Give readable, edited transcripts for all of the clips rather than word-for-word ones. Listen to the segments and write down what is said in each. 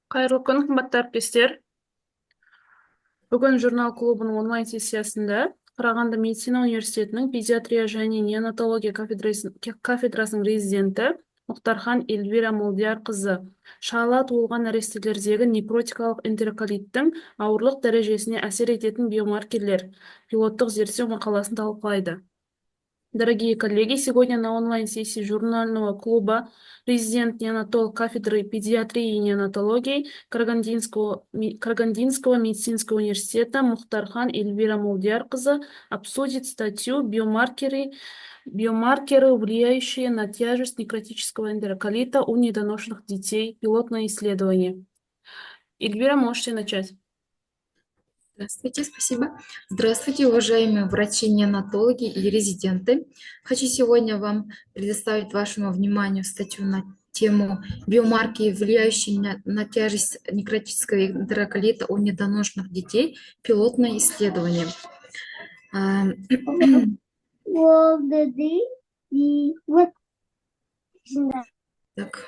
Қайырлы күн, қымбатты әріптестер. Бүгін журнал клубының онлайн сессиясында Қарағанды медицина университетінің педиатрия және неонатология кафедрасының резиденті Мұхтархан Эльвира Молдиярқызы шағала туылған нәрестелердегі невротикалық энтероколиттің ауырлық дәрежесіне әсер ететін биомаркерлер пилоттық зерттеу мақаласын талқылайды. Дорогие коллеги, сегодня на онлайн-сессии журнального клуба резидент-неонатолог кафедры педиатрии и неонатологии Карагандинского медицинского университета Мухтархан Эльвира Молдиярқызы обсудит статью «Биомаркеры, влияющие на тяжесть некротического энтероколита у недоношенных детей. Пилотное исследование». Эльвира, можете начать. Здравствуйте, спасибо. Здравствуйте, уважаемые врачи-неонатологи и резиденты. Хочу сегодня вам предоставить вашему вниманию статью на тему «Биомаркеры, влияющие на тяжесть некротического энтероколита у недоношенных детей. Пилотное исследование». Так.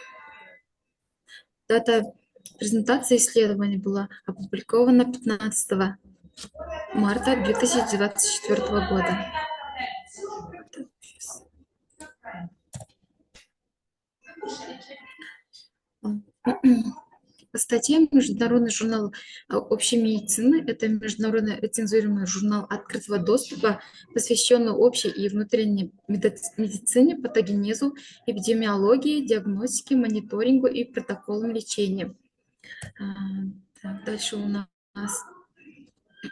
Дата презентации исследования была опубликована 15 марта 2024 года. Статья «Международный журнал общей медицины» – это международно рецензируемый журнал открытого доступа, посвященный общей и внутренней медицине, патогенезу, эпидемиологии, диагностике, мониторингу и протоколам лечения. Дальше у нас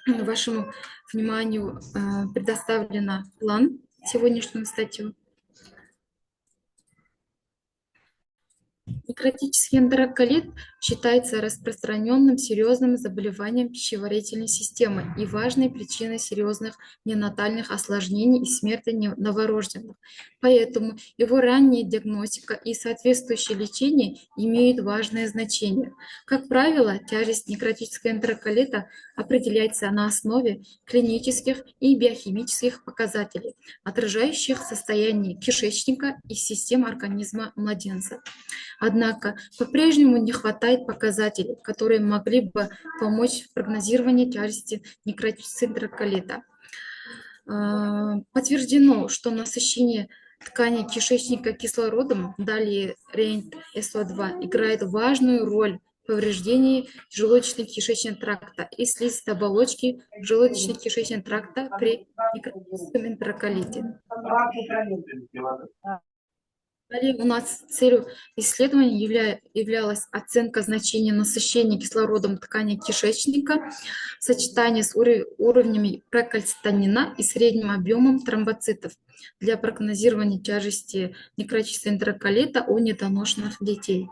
вашему вниманию предоставлен план сегодняшней статьи. Некротический энтероколит считается распространенным серьезным заболеванием пищеварительной системы и важной причиной серьезных неонатальных осложнений и смерти новорожденных. Поэтому его ранняя диагностика и соответствующее лечение имеют важное значение. Как правило, тяжесть некротического энтероколита определяется на основе клинических и биохимических показателей, отражающих состояние кишечника и систем организма младенца. Однако по-прежнему не хватает показателей, которые могли бы помочь в прогнозировании тяжести некротического энтероколита. Подтверждено, что насыщение тканей кишечника кислородом, далее РЕНТ-СО2, играет важную роль в повреждении желудочно-кишечного тракта и слизистой оболочки желудочно-кишечного тракта при некротическом энтероколите. Далее у нас целью исследования являлась оценка значения насыщения кислородом тканей кишечника в сочетании с уровнями прокальцитонина и средним объемом тромбоцитов для прогнозирования тяжести некротического энтероколита у недоношенных детей.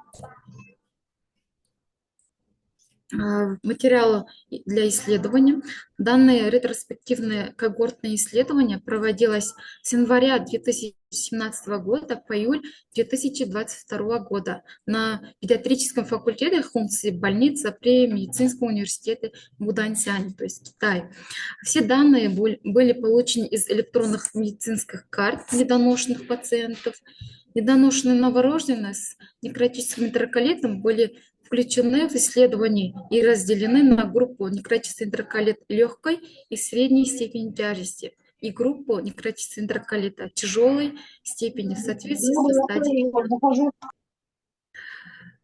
Материалы для исследования. Данное ретроспективное когортное исследование проводилось с января 2017 года по июль 2022 года на педиатрическом факультете Хунцзи больницы при медицинском университете Муданьсянь, то есть Китай. Все данные были получены из электронных медицинских карт недоношенных пациентов. Недоношенные новорожденные с некротическим энтероколитом были включены в исследование и разделены на группу некротический энтероколит легкой и средней степени тяжести и группу некротического энтероколита тяжелой степени в соответствии со стадией.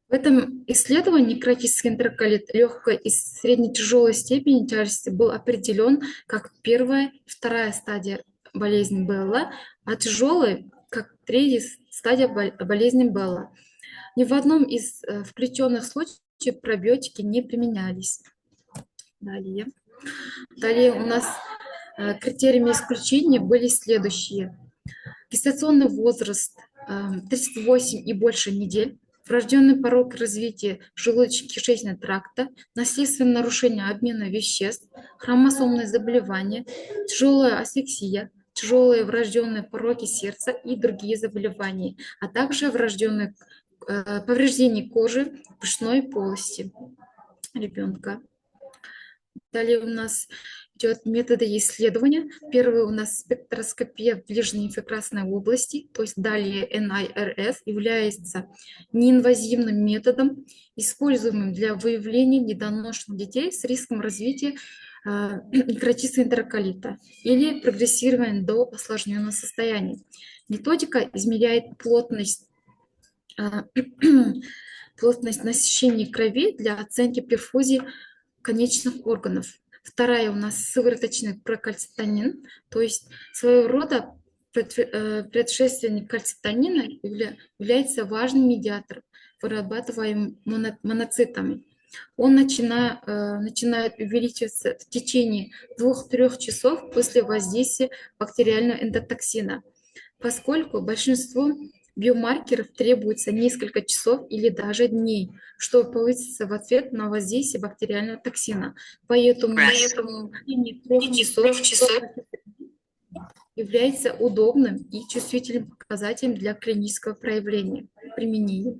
В этом исследовании некротический энтероколит легкой и средней тяжелой степени тяжести был определен как первая и вторая стадия болезни Белла, а тяжелой как третья стадия болезни Белла. Ни в одном из включенных случаев пробиотики не применялись. Далее. Далее у нас критериями исключения были следующие. Гестационный возраст 38 и больше недель, врожденный порог развития желудочно-кишечного тракта, наследственное нарушение обмена веществ, хромосомные заболевания, тяжелая асфиксия, тяжелые врожденные пороки сердца и другие заболевания, а также врожденные повреждения кожи брюшной полости ребенка. Далее у нас идет методы исследования. Первый у нас спектроскопия в ближней инфракрасной области, то есть далее NIRS, является неинвазивным методом, используемым для выявления недоношенных детей с риском развития некротического энтероколита или прогрессирования до осложненного состояния. Методика измеряет плотность насыщения крови для оценки перфузии конечных органов. Вторая у нас сывороточный прокальцитонин, то есть своего рода предшественник кальцитонина является важным медиатором, вырабатываемым моноцитами. Он начинает увеличиваться в течение 2-3 часов после воздействия бактериального эндотоксина, поскольку большинству биомаркеров требуется несколько часов или даже дней, чтобы повыситься в ответ на воздействие бактериального токсина. Поэтому в течение 3 часов является удобным и чувствительным показателем для клинического применения.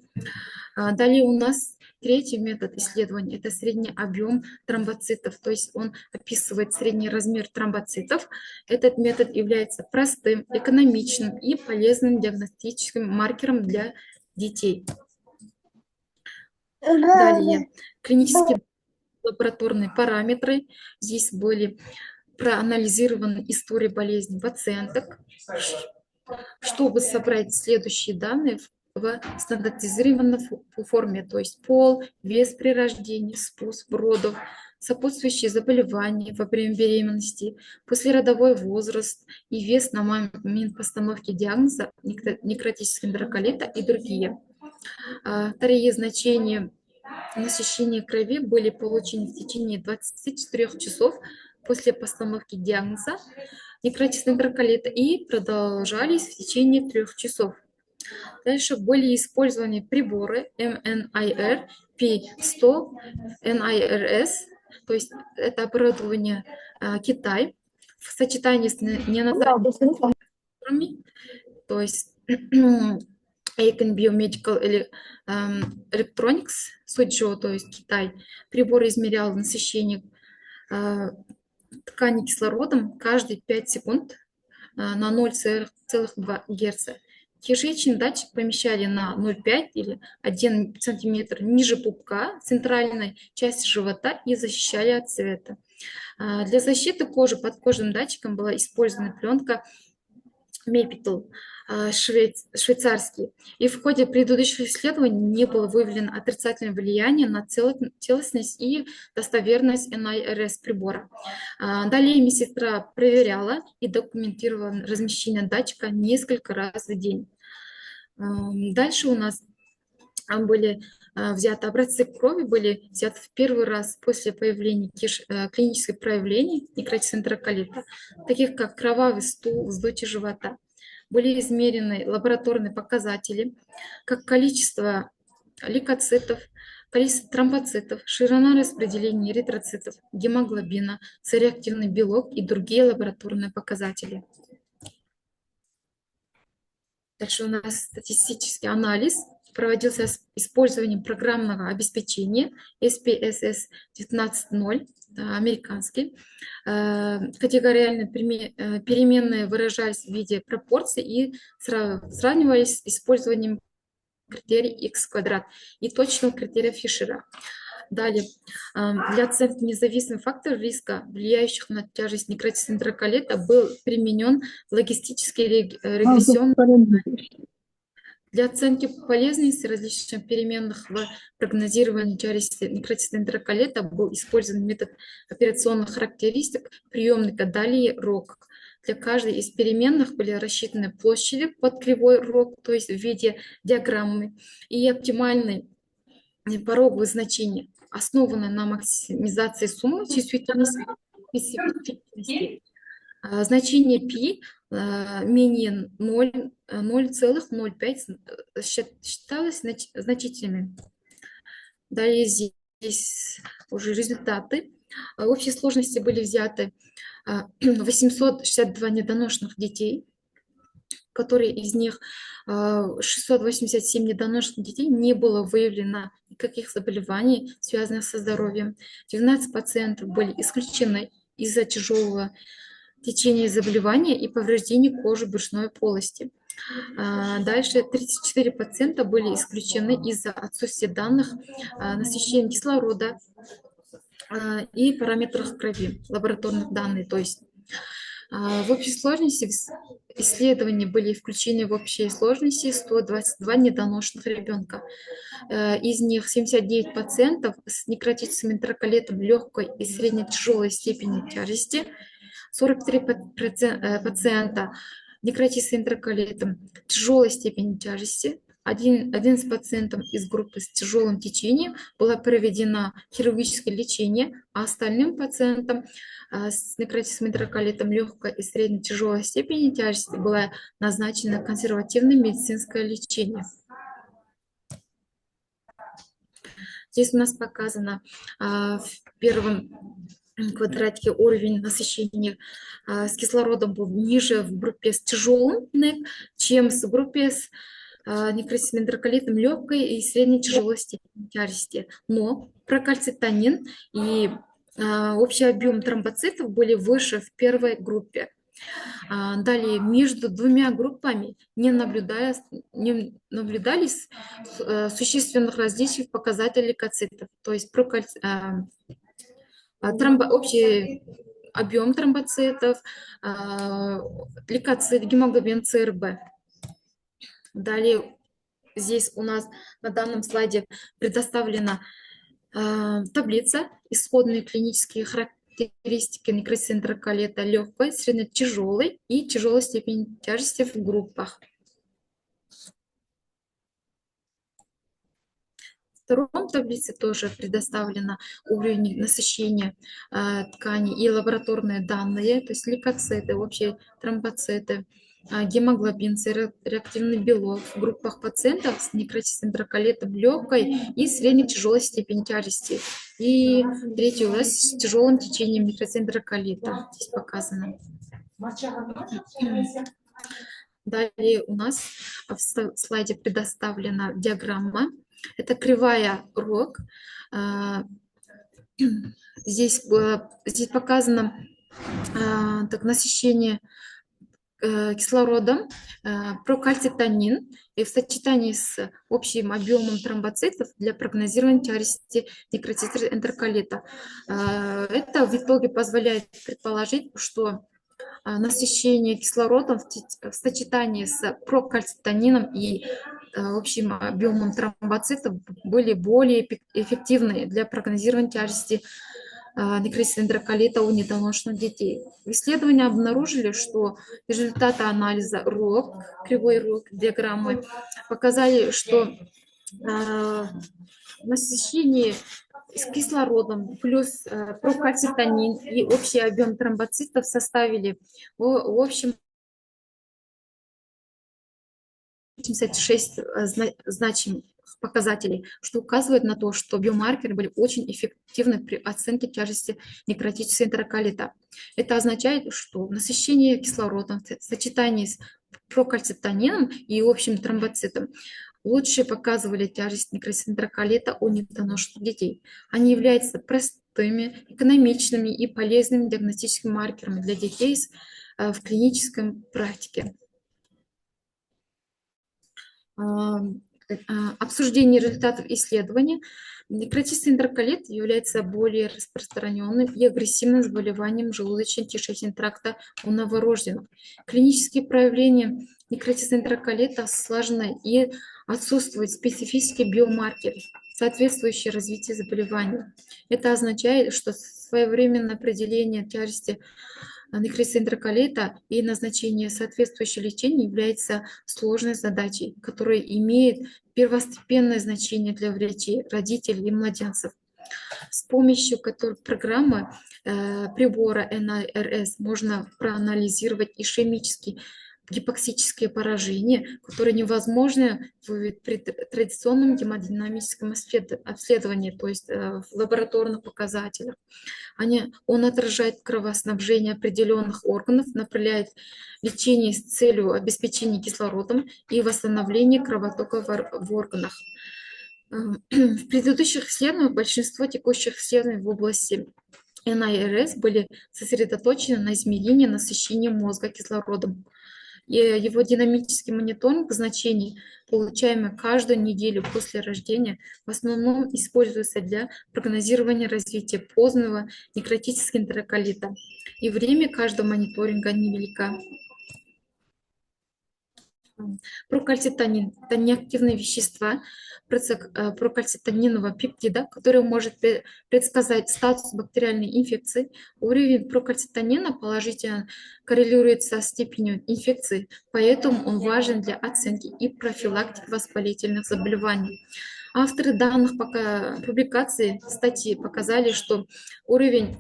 Далее у нас третий метод исследования – это средний объем тромбоцитов, то есть он описывает средний размер тромбоцитов. Этот метод является простым, экономичным и полезным диагностическим маркером для детей. Далее, клинические лабораторные параметры. Здесь были проанализированы истории болезни пациенток, чтобы собрать следующие данные в стандартизированной форме, то есть пол, вес при рождении, спуск родов, сопутствующие заболевания во время беременности, послеродовой возраст и вес на момент постановки диагноза некротического энтероколита и другие. Вторые значения насыщения крови были получены в течение 24 часов после постановки диагноза некротического энтероколита и продолжались в течение 3 часов. Дальше были использованы приборы MNIR, P100, NIRS, то есть это оборудование Китай в сочетании с неонатальными, то есть Aiken Biomedical Electronics, Суджо, то есть Китай. Прибор измерял насыщение ткани кислородом каждые 5 секунд на 0,2 Гц. Кишечный датчик помещали на 0,5 или 1 см ниже пупка, центральной части живота и защищали от света. Для защиты кожи под кожным датчиком была использована пленка Mapital швейцарский. И в ходе предыдущих исследований не было выявлено отрицательное влияние на целостность и достоверность NIRS прибора. Далее медсестра проверяла и документировала размещение датчика несколько раз в день. Дальше у нас были взяты образцы крови, были взяты в первый раз после появления клинических проявлений некротического энтероколита, таких как кровавый стул, вздутие живота. Были измерены лабораторные показатели, как количество лейкоцитов, количество тромбоцитов, ширина распределения эритроцитов, гемоглобина, цереактивный белок и другие лабораторные показатели. Дальше у нас статистический анализ проводился с использованием программного обеспечения SPSS 19.0, американский. Категориальные переменные выражались в виде пропорций и сравнивались с использованием критерия x квадрат и точного критерия Фишера. Далее, для оценки независимых факторов риска, влияющих на тяжесть некротического энтероколита, был применен логистический регрессионный. Для оценки полезности различных переменных в прогнозировании тяжести некротического энтероколита был использован метод операционных характеристик приемника Далии-Рок. Для каждой из переменных были рассчитаны площади под кривой Рок, то есть в виде диаграммы, и оптимальные пороговые значения, основанные на максимизации суммы чувствительности специфичности. Значение π менее 0,05 считалось значительными. Далее здесь уже результаты. В общей сложности были взяты 862 недоношенных детей, которые из них 687 недоношенных детей не было выявлено никаких заболеваний, связанных со здоровьем. 12 пациентов были исключены из-за тяжелого течения заболевания и повреждений кожи брюшной полости. Дальше 34 пациента были исключены из-за отсутствия данных насыщения кислорода и параметров крови, лабораторных данных, то есть в общей сложности исследования были включены в общей сложности 122 недоношенных ребенка. Из них 79 пациентов с некротическим энтероколитом легкой и средне-тяжелой степени тяжести, 43 пациента некротическим энтероколитом тяжелой степени тяжести, 11 пациентам из группы с тяжелым течением было проведено хирургическое лечение, а остальным пациентам с некротическим энтероколитом легкой и средне-тяжелой степени тяжести было назначено консервативное медицинское лечение. Здесь у нас показано в первом квадратике уровень насыщения с кислородом был ниже в группе с тяжелым НЭК, чем в группе с некротическим энтероколитом легкой и средней тяжелой степени тяжести. Но прокальцитонин и общий объем тромбоцитов были выше в первой группе. Далее, между двумя группами не наблюдались существенных различий в показателе лейкоцитов, то есть общий объем тромбоцитов, лейкоцит, гемоглобин ЦРБ. Далее здесь у нас на данном слайде предоставлена таблица исходные клинические характеристики некротического энтероколита легкой, средне-тяжелой и тяжелой степени тяжести в группах. В втором таблице тоже предоставлено уровень насыщения ткани и лабораторные данные, то есть лейкоциты, общие тромбоциты, гемоглобин, реактивный белок в группах пациентов с некротическим энтероколитом легкой и средне-тяжелой степени тяжести. И третий у нас с тяжелым течением некротического энтероколита. Здесь показано. Далее у нас в слайде предоставлена диаграмма. Это кривая РОК. Здесь показано так, насыщение кислородом, прокальцитонин и в сочетании с общим объемом тромбоцитов для прогнозирования тяжести некротического энтероколита. Это в итоге позволяет предположить, что насыщение кислородом в сочетании с прокальцитонином и общим объемом тромбоцитов были более эффективны для прогнозирования тяжести некротического энтероколита у недоношенных детей. Исследования обнаружили, что результаты анализа РОК, кривой РОК диаграммы, показали, что насыщение с кислородом плюс прокальцитонин и общий объем тромбоцитов составили в общем 86 значимых показателей, что указывает на то, что биомаркеры были очень эффективны при оценке тяжести некротического энтероколита. Это означает, что насыщение кислородом в сочетании с прокальцитонином и общим тромбоцитом лучше показывали тяжесть некротического энтероколита у недоношенных детей. Они являются простыми, экономичными и полезными диагностическими маркерами для детей в клинической практике. Обсуждение результатов исследования. Некротический энтероколит является более распространенным и агрессивным заболеванием желудочно-кишечного тракта у новорожденных. Клинические проявления некротического энтероколита сложны и отсутствуют специфические биомаркеры, соответствующие развитию заболевания. Это означает, что своевременное определение тяжести некротического энтероколита и назначение соответствующего лечения является сложной задачей, которая имеет первостепенное значение для врачей, родителей и младенцев. С помощью которой программы прибора NIRS можно проанализировать ишемические гипоксические поражения, которые невозможны при традиционном гемодинамическом обследовании, то есть в лабораторных показателях. Он отражает кровоснабжение определенных органов, направляет лечение с целью обеспечения кислородом и восстановления кровотока в органах. В предыдущих исследованиях большинство текущих исследований в области NIRS были сосредоточены на измерении насыщения мозга кислородом. И его динамический мониторинг значений, получаемый каждую неделю после рождения, в основном используется для прогнозирования развития позднего некротического энтероколита. И время каждого мониторинга невелика. Прокальцитонин – это неактивные вещества прокальцитонинового пептида, который может предсказать статус бактериальной инфекции. Уровень прокальцитонина положительно коррелирует со степенью инфекции, поэтому он важен для оценки и профилактики воспалительных заболеваний. Авторы данных публикаций статьи показали, что уровень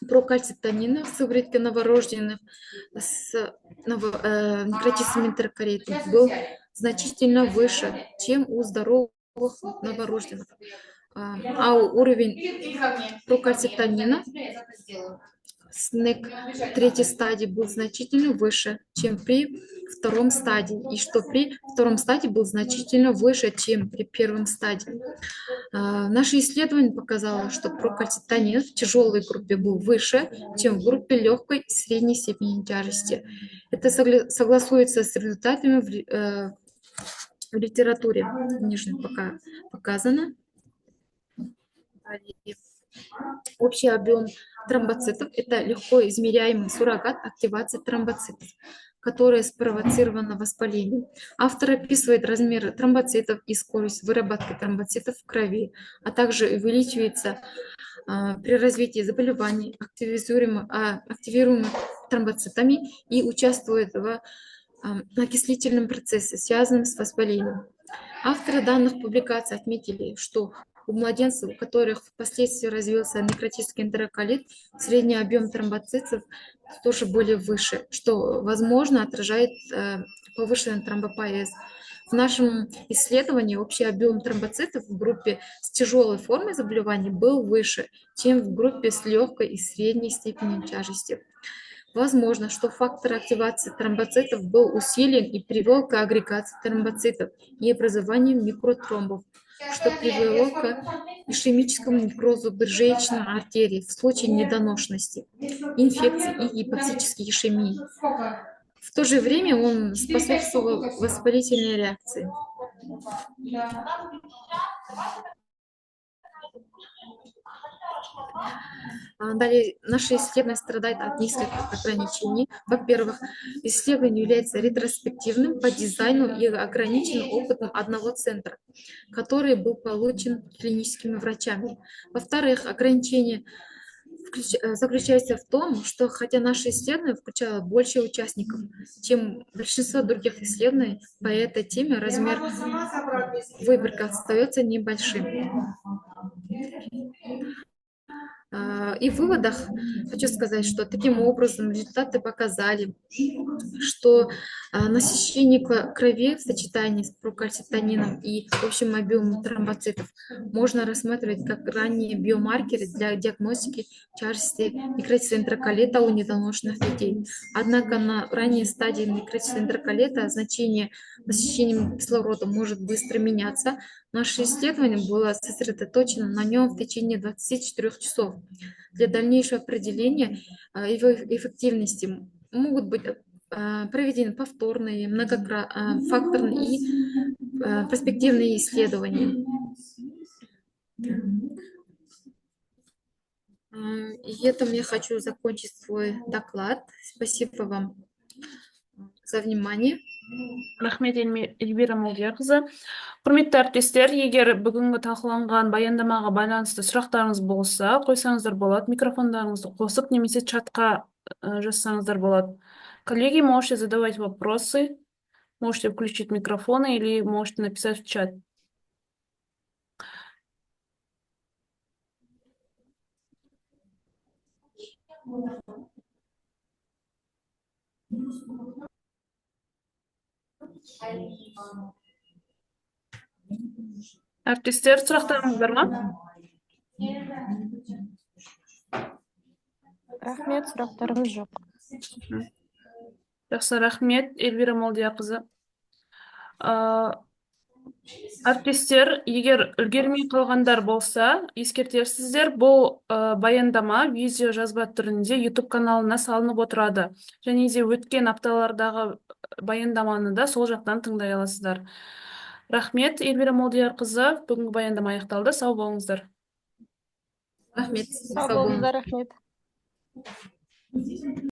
прокальцитонина в сыворотке новорожденных с некротическим энтероколитом был значительно выше, чем у здоровых новорожденных. А уровень прокальцитонина СНЭК третьей стадии был значительно выше, чем при втором стадии, и что при втором стадии был значительно выше, чем при первом стадии. Наше исследование показало, что прокальцитонин в тяжелой группе был выше, чем в группе легкой и средней степени тяжести. Это согласуется с результатами в литературе. Ниже пока показано. Общий объем тромбоцитов – это легко измеряемый суррогат активации тромбоцитов, которая спровоцирована воспалением. Автор описывает размеры тромбоцитов и скорость выработки тромбоцитов в крови, а также увеличивается при развитии заболеваний, активируемых тромбоцитами, и участвует в окислительном процессе, связанном с воспалением. Авторы данных публикаций отметили, что у младенцев, у которых впоследствии развился некротический энтероколит, средний объем тромбоцитов тоже более выше, что, возможно, отражает повышенный тромбопоэз. В нашем исследовании общий объем тромбоцитов в группе с тяжелой формой заболевания был выше, чем в группе с легкой и средней степенью тяжести. Возможно, что фактор активации тромбоцитов был усилен и привел к агрегации тромбоцитов и образованию микротромбов, что привело к ишемическому некрозу брюшечной артерии в случае недоношенности, инфекции и гипоксической ишемии. В то же время он способствовал воспалительной реакции. Далее, наше исследование страдает от нескольких ограничений. Во-первых, исследование является ретроспективным по дизайну и ограниченным опытом одного центра, который был получен клиническими врачами. Во-вторых, ограничение заключается в том, что хотя наше исследование включало больше участников, чем большинство других исследований по этой теме, размер выборки остается небольшим. И в выводах хочу сказать, что таким образом результаты показали, что насыщение крови в сочетании с прокальцитонином и общим объемом тромбоцитов можно рассматривать как ранние биомаркеры для диагностики тяжести некротического энтероколита у недоношенных детей. Однако на ранней стадии некротического энтероколита значение насыщения кислородом может быстро меняться. Наше исследование было сосредоточено на нем в течение 24 часов. Для дальнейшего определения его эффективности могут быть проведены повторные, многофакторные и перспективные исследования. И этом я хочу закончить свой доклад. Спасибо вам за внимание. Рахмет Эльвира Молдиярқызы. Құрметті әріптестер, егер бүгінгі талқыланған баяндамаға байланысты сұрақтарыңыз болса, қойсаңыздар болады. Микрофондарыңызды қосып, немесе чатқа жазсаңыздар болады. Коллеги, можете задавать вопросы, можете включить микрофоны или можете написать в чат. Әріптестер, сұрақтарыңыз бар ма? Рахмет, сұрақтарымыз жоқ. Жақсы, рахмет, Эльвира Молдияқызы. Әріптестер, егер үлгермей қалғандар болса, ескертесіздер, бұл баяндама видео жазба түрінде YouTube каналына салынып отырады. Және де өткен апталардағы баяндаманы да сол жақтан тыңдай аласыздар. Рахмет, Эльвира Молдияқызы. Бүгінгі баяндама аяқталды. Сау болыңыздар. Рахмет. Сау болыңыздар, рахмет.